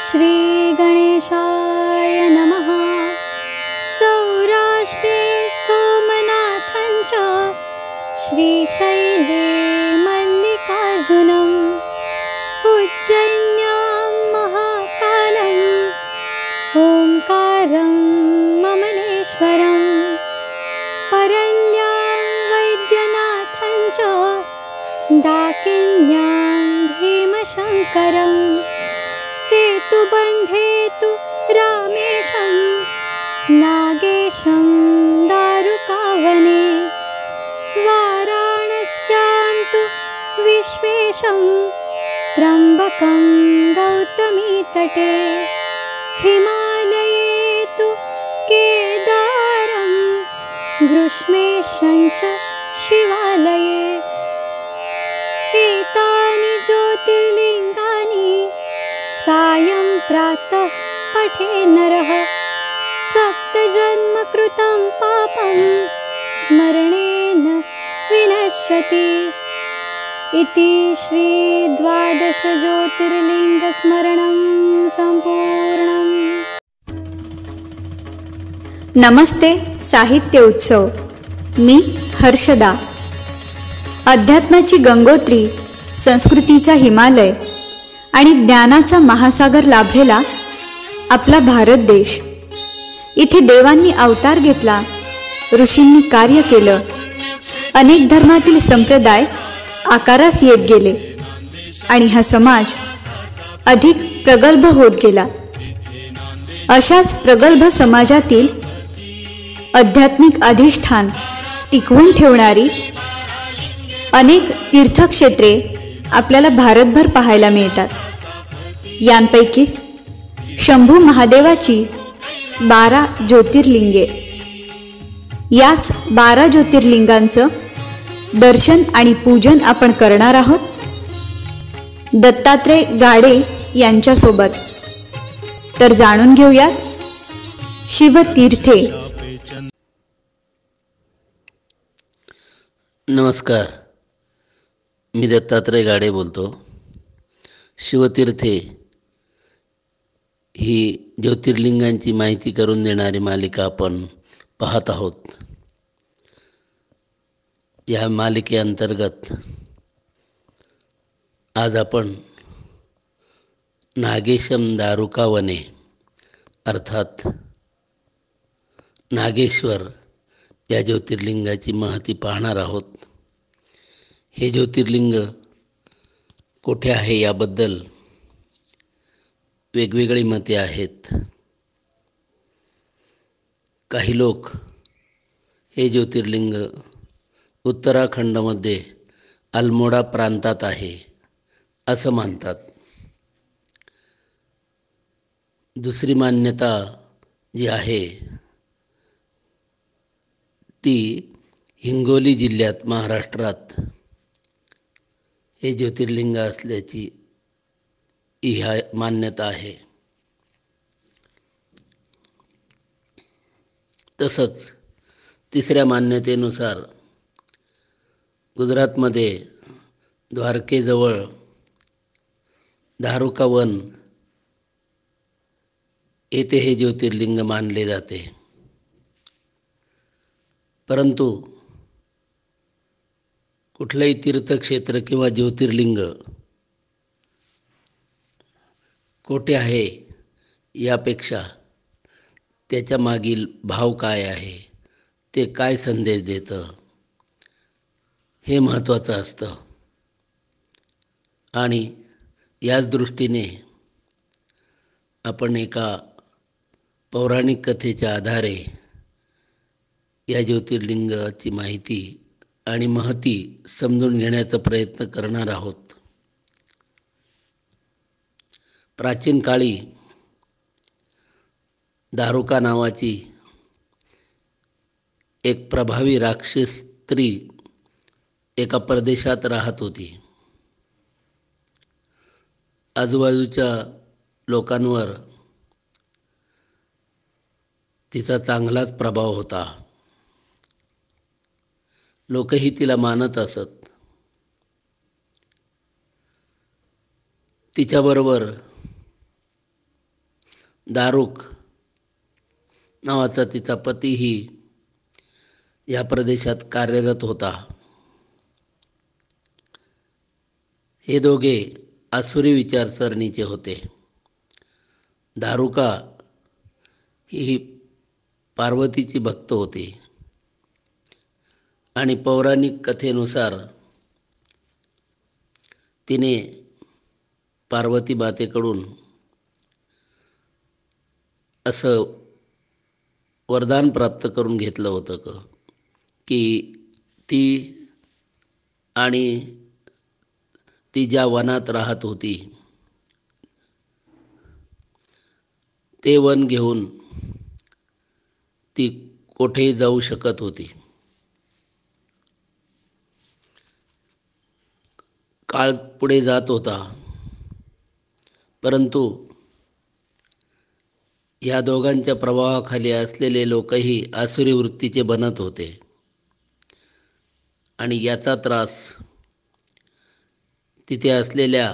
श्री गणेशाय नमः। सौराष्ट्रे सोमनाथं च श्रीशैले मल्लिकार्जुनम् उज्जयिन्यां महाकालम् ओंकारं ममलेश्वरम् परल्यां वैद्यनाथं च डाकिन्यां भीमशङ्करम् सेतुबन्धे तु रामेशं नागेशं दारुकावने वाराणस्यां तु विश्वेशं त्र्यम्बकं गौतमीतटे हिमालये तु केदारं ग्रीष्मेशं च शिवालये एतानि ज्योतिर्लिङ्गानि सायं प्रातः पठे नरः सप्तजन्मकृतं पापं स्मरणेन विनश्यति इति श्री 12 ज्योतिर्लिङ्गस्मरणं सम्पूर्णम्। नमस्ते साहित्य उत्सव। मी हर्षदा। अध्यात्माची गंगोत्री, संस्कृतीचा हिमालय आणि ज्ञानाचा महासागर लाभलेला आपला भारत देश। इथे देवांनी अवतार घेतला, ऋषींनी कार्य केलं, अनेक धर्मातील संप्रदाय आकारास येत गेले आणि हा समाज अधिक प्रगल्भ होत गेला। अशाच प्रगल्भ समाजातील आध्यात्मिक अधिष्ठान टिकवून ठेवणारी अनेक तीर्थक्षेत्रे आपल्याला भारतभर पाहायला मिळतात। यांपैकीच शंभू महादेवाची 12 ज्योतिर्लिंगे। याच 12 ज्योतिर्लिंगांचं दर्शन आणि पूजन आपण करणार आहोत दत्तात्रय गाडे यांच्यासोबत। तर जाणून घेऊया शिवतीर्थे। नमस्कार, मी दत्तात्रय गाडे बोलतो। शिवतीर्थे ही ज्योतिर्लिंगांची माहिती करून देणारी मालिका आपण पाहत आहोत। या मालिकेअंतर्गत आज आपण नागेशम दारुकावने अर्थात नागेश्वर या ज्योतिर्लिंगाची महती पाहणार आहोत। हे ज्योतिर्लिंग कोठे आहे याबद्दल वेगवेगळी मते आहेत। काही लोक हे ज्योतिर्लिंग उत्तराखंडमध्ये अल्मोडा प्रांतात आहे असं मानतात। दुसरी मान्यता जी आहे ती हिंगोली जिल्ह्यात महाराष्ट्रात हे ज्योतिर्लिंग असल्याची ह्या मान्यता आहे। तसंच तिसऱ्या मान्यतेनुसार गुजरातमध्ये द्वारकेजवळ दारुकावन येथे हे ज्योतिर्लिंग मानले जाते। परंतु कुठलंही तीर्थक्षेत्र किंवा ज्योतिर्लिंग कोठे आहे यापेक्षा त्याच्या मागील भाव काय आहे, ते काय संदेश देतं, हे महत्त्वाचं असतं। आणि याच दृष्टीने आपण एका पौराणिक कथेच्या आधारे या ज्योतिर्लिंगाची माहिती आणि महती समजून घेण्याचा प्रयत्न करणार आहोत। प्राचीन काळी दारुका नावाची एक प्रभावी राक्षस स्त्री एका प्रदेशात राहत होती। आजूबाजूच्या लोकांवर तिचा चांगलाच प्रभाव होता। लोकही तिला मानत असत। तिच्याबरोबर दारुक नावाचा तिचा पतीही या प्रदेशात कार्यरत होता. हे दोघे आसुरी विचारसरणीचे होते. दारुका ही पार्वतीची भक्त होती आणि पौराणिक कथेनुसार तिने पार्वती मातेकडून असं वरदान प्राप्त करून घेतलं होतं की ती आणि ती ज्या वनात राहत होती ते वन घेऊन ती कोठेही जाऊ शकत होती. काळ पुढे जात होता, परंतु या दोघांच्या प्रभावाखाली असलेले लोकही आसुरी वृत्तीचे बनत होते आणि याचा त्रास तिथे असलेल्या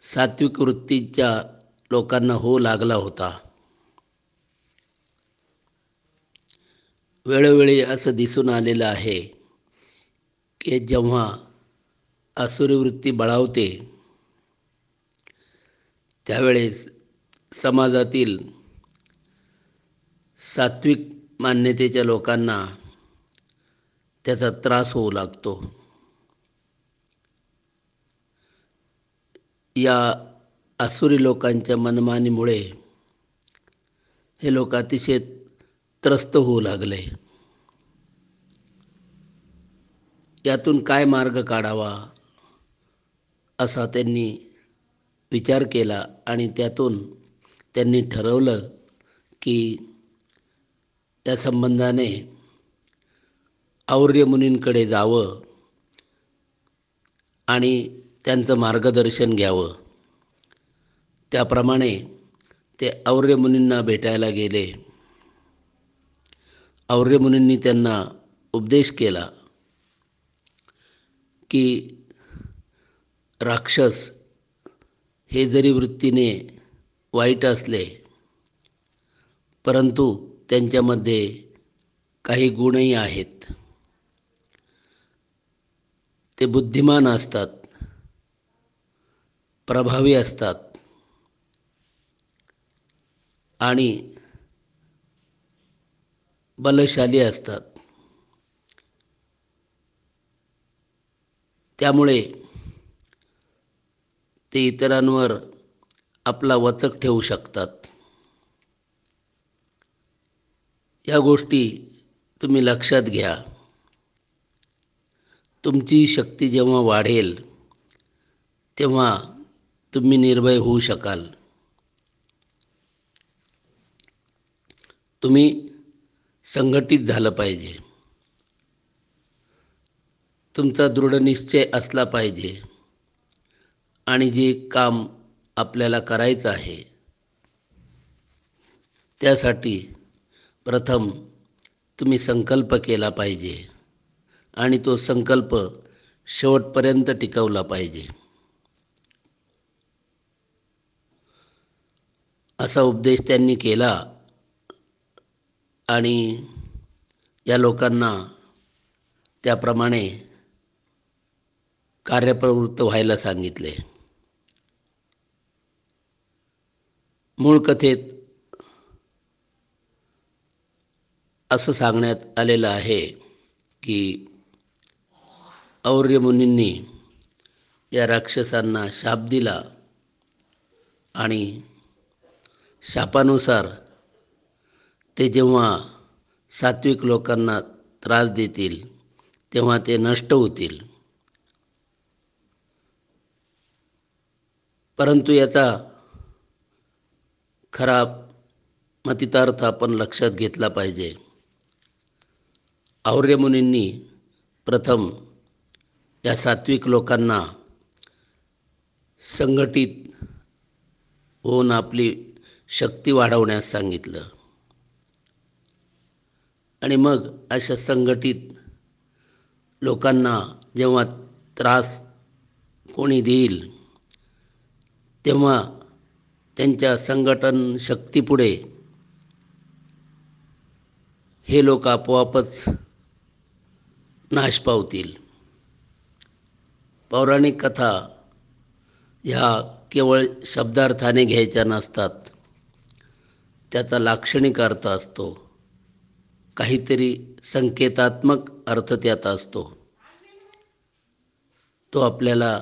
सात्विक वृत्तीच्या लोकांना होऊ लागला होता. वेळोवेळी असं दिसून आलेलं आहे की जेव्हा आसुरी वृत्ती बळावते त्यावेळेस समाजातील सात्विक मान्यतेच्या लोकांना त्याचा त्रास होऊ लागतो. या आसुरी लोकांच्या मनमानीमुळे हे लोक अतिशय त्रस्त होऊ लागले. यातून काय मार्ग काढावा असा त्यांनी विचार केला आणि त्यातून त्यांनी ठरवलं की या संबंधाने और्य मुनींकडे जावं आणि त्यांचं मार्गदर्शन घ्यावं. त्याप्रमाणे ते और्य मुनींना भेटायला गेले. और्य मुनींनी त्यांना उपदेश केला की राक्षस हे जरी वृत्तीने वाईट असले परंतु त्यांच्यामध्ये काही गुणही आहेत. ते बुद्धिमान असतात, प्रभावी असतात आणि बलशाली असतात. त्यामुळे ते इतरांवर आपला वचक ठेवू शकतात. या गोष्टी तुम्ही लक्षात घ्या. तुमची शक्ती जेव्हा वाढेल तेव्हा तुम्ही निर्भय होऊ शकाल. तुम्ही संघटित झालं पाहिजे. तुमचा दृढनिश्चय असला पाहिजे आणि जे काम आपल्याला करायचं आहे त्यासाठी प्रथम तुम्ही संकल्प केला पाहिजे आणि तो संकल्प शेवटपर्यंत टिकवला पाहिजे. असा उपदेश त्यांनी केला आणि या लोकांना त्याप्रमाणे कार्यप्रवृत्त व्हायला सांगितले. मूळ कथेत असं सांगण्यात आलेलं आहे की और्य मुनींनी या राक्षसांना शाप दिला आणि शापानुसार ते जेव्हा सात्विक लोकांना त्रास देतील तेव्हा ते नष्ट होतील. परंतु याचा खरा मतितार्थ आपण लक्षात घेतला पाहिजे. और्य मुनींनी प्रथम या सात्विक लोकांना संघटित होऊन आपली शक्ती वाढवण्यास सांगितलं आणि मग अशा संघटित लोकांना जेव्हा त्रास कोणी देईल तेव्हा त्यांच्या संघटन शक्तीपुढे हे लोक आपोआपच नाश पावतील. पौराणिक कथा ह्या केवळ शब्दार्थाने घ्यायच्या नसतात. त्याचा लाक्षणिक अर्थ असतो, काहीतरी संकेतात्मक अर्थ त्यात असतो. तो आपल्याला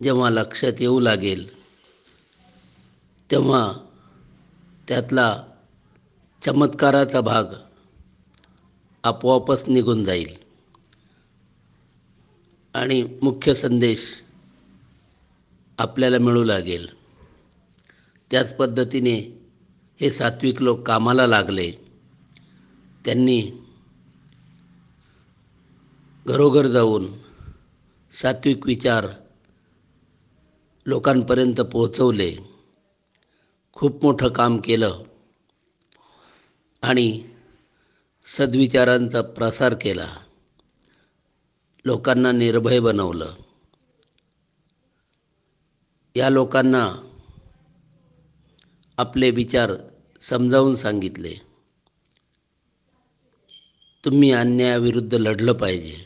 जेव्हा लक्षात येऊ लागेल तेव्हा त्यातला चमत्काराचा भाग आपोआपच निघून जाईल आणि मुख्य संदेश आपल्याला मिळू लागेल. त्याच पद्धतीने हे सात्विक लोक कामाला लागले. त्यांनी घरोघर जाऊन सात्विक विचार लोकांपर्यंत पोहोचवले. खूप मोठं काम केलं आणि सद्विचारांचा प्रसार केला. लोकांना निर्भय बनवलं. या लोकांना आपले विचार समजावून सांगितले. तुम्ही अन्यायाविरुद्ध लढलं पाहिजे.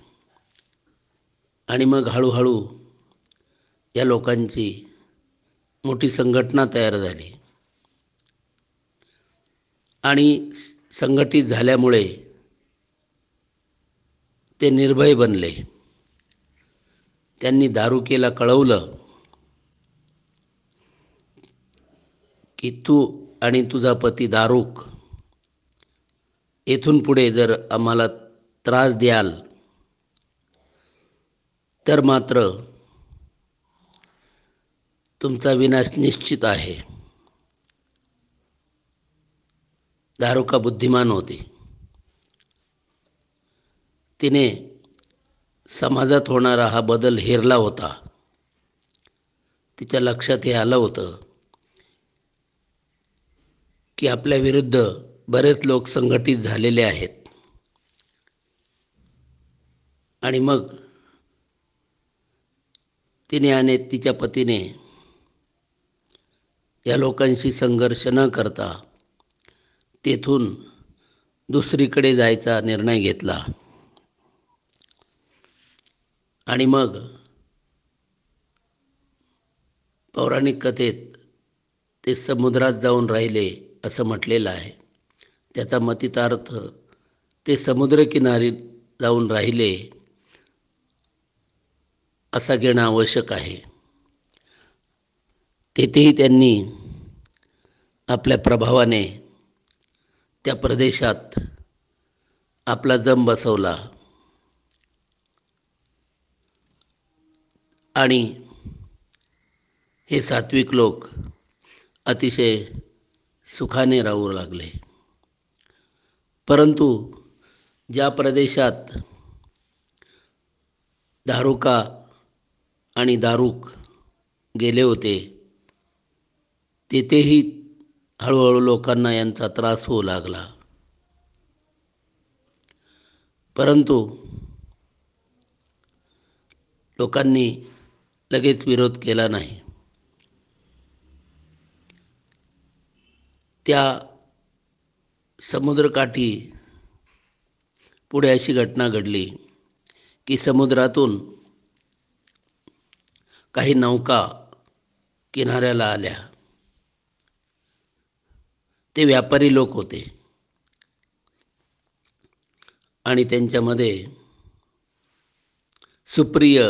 आणि मग हळूहळू या लोकांची मोठी संघटना तयार झाली आणि संघटित झाल्यामुळे ते निर्भय बनले. त्यांनी दारुकेला कळवलं की तू आणि तुझा पती दारुक येथून पुढे जर आम्हाला त्रास द्याल तर मात्र तुमचा विनाश निश्चित आहे. दारुका बुद्धिमान होती. तिने समाजात होणारा हा बदल हेरला होता. तिच्या लक्षात हे आलं होतं की आपल्या विरुद्ध बरेच लोक संघटित झालेले आहेत. आणि मग तिने आणि तिच्या पतीने या लोकांशी संघर्ष न करता तेथून दुसरीकडे जायचा निर्णय घेतला. आणि मग पौराणिक कथेत ते समुद्रात जाऊन राहिले असं म्हटलेलं आहे. त्याचा मतितार्थ ते समुद्रकिनारी जाऊन राहिले असा घेणं आवश्यक आहे. तेथेही त्यांनी आपल्या प्रभावाने त्या प्रदेशात आपला जम बसवला आणि हे सात्विक लोक अतिशय सुखाने राहू लागले. परंतु ज्या प्रदेशात दारुका आणि दारुक गेले होते तेथेही हळूहळू लोकांना यांचा त्रास होऊ लागला. परंतु लोकांनी लगेच विरोध केला नाही. त्या समुद्रकाठी पुढे अशी घटना घडली की समुद्रातून काही नौका किनाऱ्याला आल्या. ते व्यापारी लोक होते आणि त्यांच्यामध्ये सुप्रिय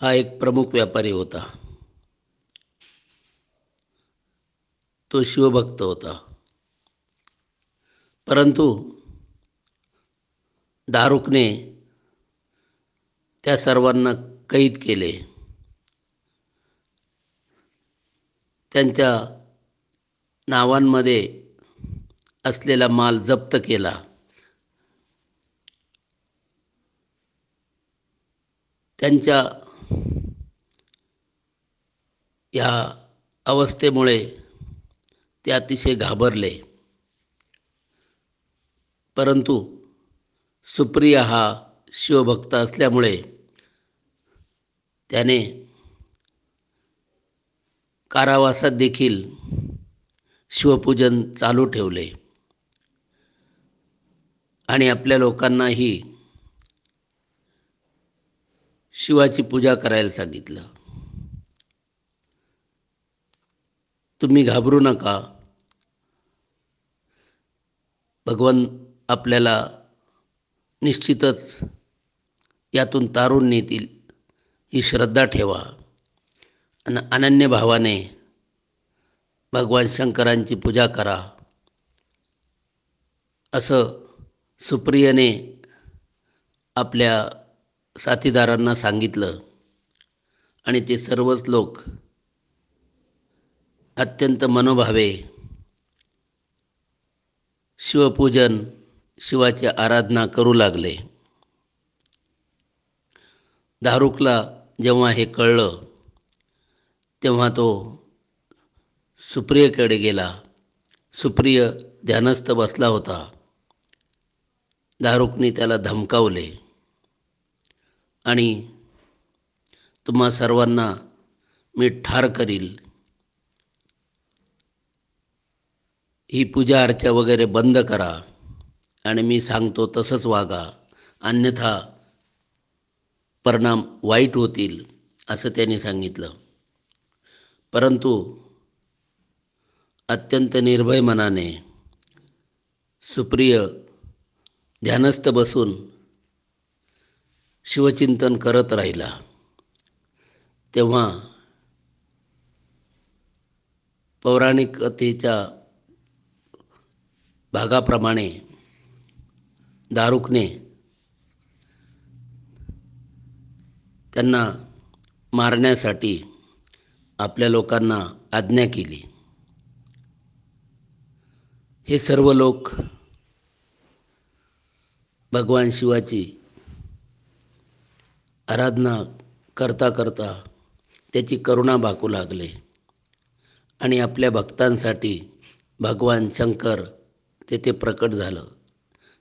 हा एक प्रमुख व्यापारी होता. तो शिवभक्त होता. परंतु दारुकने त्या सर्वांना कैद केले. त्यांच्या नावांमध्ये असलेला माल जप्त केला. त्यांच्या या अवस्थेमुळे ते अतिशय घाबरले. परंतु सुप्रिय हा शिवभक्त असल्यामुळे त्याने कारावासात देखील शिवपूजन चालू ठेवले आणि आपल्या लोकांनाही शिवाची पूजा करायला सांगितलं. तुम्ही घाबरू नका, भगवान आपल्याला निश्चितच यातून तारून नेतील ही श्रद्धा ठेवा आणि अनन्य भावाने भगवान शंकरांची पूजा करा, असं सुप्रियेने आपल्या साथीदारांना सांगितलं. आणि ते सर्वच लोक अत्यंत मनोभावे शिवपूजन, शिवाची आराधना करू लागले. दारुकला जेव्हा हे कळलं तेव्हा तो सुप्रियेकडे गेला. सुप्रिय ध्यानस्थ बसला होता. दारुकने त्याला धमकावले आणि तुम्हा सर्वांना मी ठार करील, ही पूजा अर्चा वगैरे बंद करा आणि मी सांगतो तसंच वागा, अन्यथा परिणाम वाईट होतील, असं त्याने सांगितलं. परंतु अत्यंत निर्भय मनाने सुप्रिय ध्यानस्थ बसून शिवचिंतन करत राहिला. तेव्हा पौराणिक कथेच्या भागाप्रमाणे दारुकने त्यांना मारण्यासाठी आपल्या लोकांना आज्ञा केली. हे सर्व लोक भगवान शिवाची आराधना करता करता त्याची करुणा भाकू लागले आणि आपल्या भक्तांसाठी भगवान शंकर तेथे प्रकट झालं.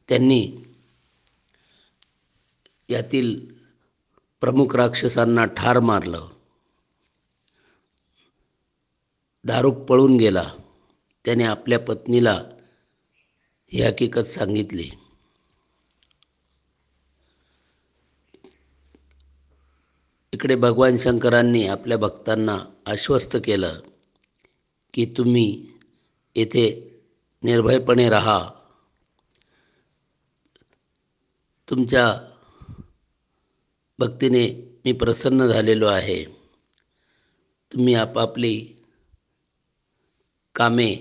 त्यांनी यातील प्रमुख राक्षसांना ठार मारलं. दारुक पळून गेला. त्याने आपल्या पत्नीला ही हकीकत सांगितली. इकडे भगवान शंकरांनी आपल्या भक्तांना आश्वस्त केलं की तुम्ही येथे निर्भयपणे राहा, तुमच्या भक्तीने मी प्रसन्न झालेलो आहे, तुम्ही आपापली कामे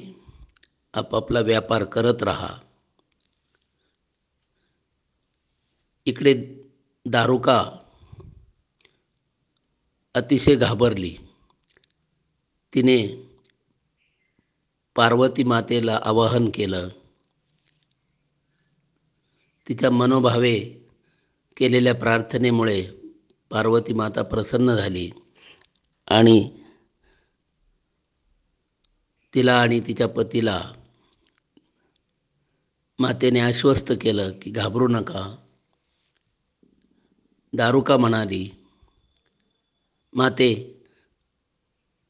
आपापला व्यापार करत राहा. इकडे दारुका अतिशय घाबरली. तिने पार्वती मातेला आवाहन केलं. तिच्या मनोभावे केलेल्या प्रार्थनेमुळे पार्वती माता प्रसन्न झाली आणि तिला आणि तिच्या पतीला मातेने आश्वस्त केलं की घाबरू नका. दारुका म्हणाली, माते,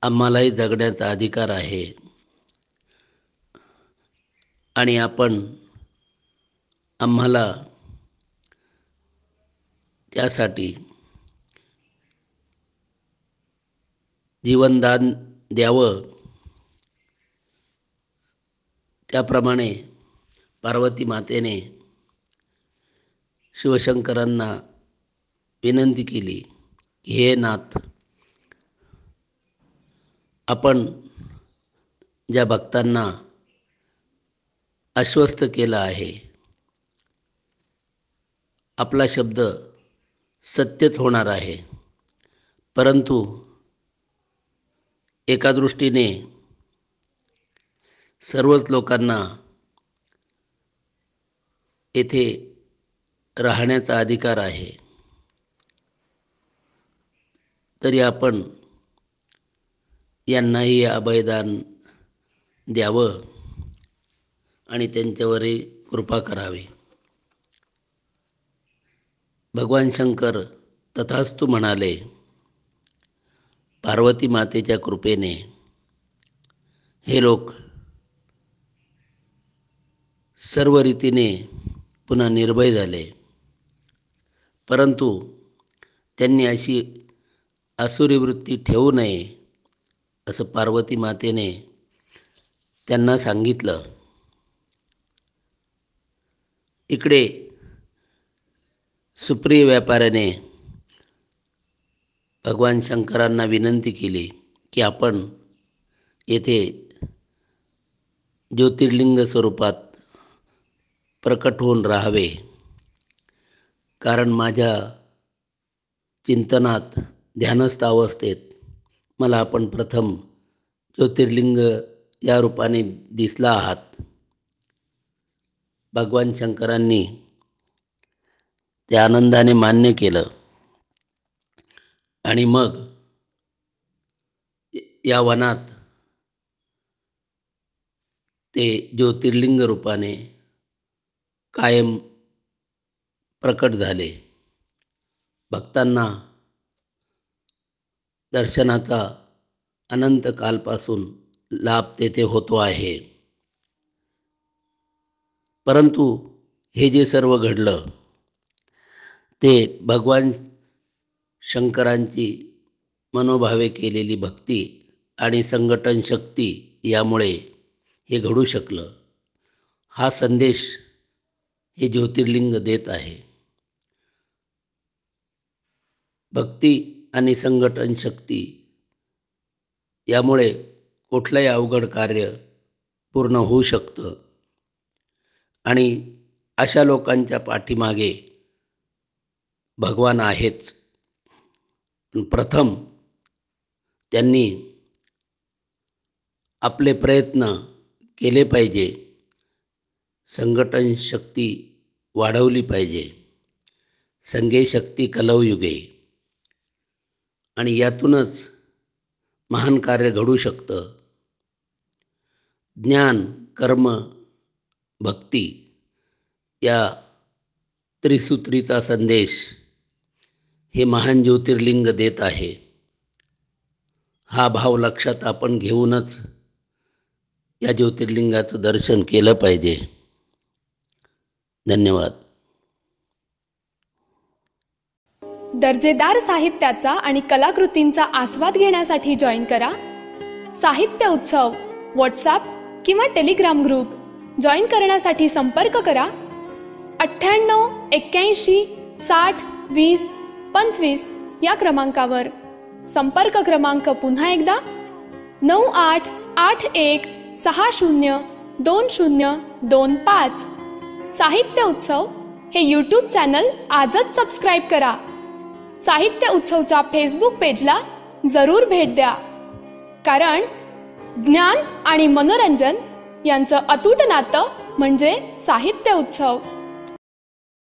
आम्हालाही जगण्याचा अधिकार आहे आणि आपण आम्हाला त्यासाठी जीवनदान द्यावं. त्याप्रमाणे पार्वती मातेने शिवशंकरांना विनंती केली की हे नाथ, आपण ज्या भक्तांना आश्वस्त केलं आहे, आपला शब्द सत्यच होणार आहे. परंतु एका दृष्टीने सर्वच लोकांना येथे राहण्याचा अधिकार आहे, तरी आपण यांनाही अभयदान द्यावं आणि त्यांच्यावरही कृपा करावी. भगवान शंकर तथास्तु म्हणाले. पार्वती मातेच्या कृपेने हे लोक सर्व रीतीने पुन्हा निर्भय झाले, परंतु त्यांनी अशी आसुरी वृत्ती ठेवू नये असं पार्वती मातेने त्यांना सांगितलं. इकडे सुप्रिय व्यापाऱ्याने भगवान शंकरांना विनंती केली की आपण येथे ज्योतिर्लिंग स्वरूपात प्रकट होऊन राहावे, कारण माझ्या चिंतनात ध्यानस्थ अवस्थेत मला आपण प्रथम ज्योतिर्लिंग या रूपाने दिसला आहात. भगवान शंकरांनी ते आनंदाने मान्य केलं आणि मग या वनात ते ज्योतिर्लिंग रूपाने कायम प्रकट झाले. भक्तांना दर्शनाचा अनंत कालपासून लाभ तेथे होतो आहे. परंतु हे जे सर्व घडलं ते भगवान शंकरांची मनोभावे केलेली भक्ती आणि संघटन शक्ती यामुळे हे घडू शकलं. हा संदेश हे ज्योतिर्लिंग देत आहे. भक्ती आणि संघटन शक्ती यामुळे कुठलंही अवघड कार्य पूर्ण होऊ शकतं आणि अशा लोकांच्या पाठीमागे भगवान आहेच. पण प्रथम त्यांनी आपले प्रयत्न केले पाहिजे, संघटन शक्ती वाढवली पाहिजे. संगे शक्ती कलौयुगे, आणि यातूनच महान कार्य घडू शकतं. ज्ञान, कर्म, भक्ती या त्रिसूत्रीचा संदेश हे महान ज्योतिर्लिंग देत आहे. हा भाव लक्षात आपण घेऊनच या ज्योतिर्लिंगाचं दर्शन केलं पाहिजे. धन्यवाद. दर्जेदार साहित्याचा आणि कलाकृतींचा आस्वाद घेण्यासाठी जॉईन करा साहित्य उत्सव व्हॉट्सॲप किंवा टेलिग्राम ग्रुप. जॉईन करण्यासाठी संपर्क करा 98 81 60 20 25 या क्रमांकावर. संपर्क क्रमांक पुन्हा एकदा 9881 60 2025. साहित्य उत्सव हे यूट्यूब चॅनल आजच सबस्क्राईब करा. साहित्य उत्सवच्या फेसबुक पेजला जरूर भेट द्या, कारण ज्ञान आणि मनोरंजन यांचं अतूट नातं म्हणजे साहित्य उत्सव.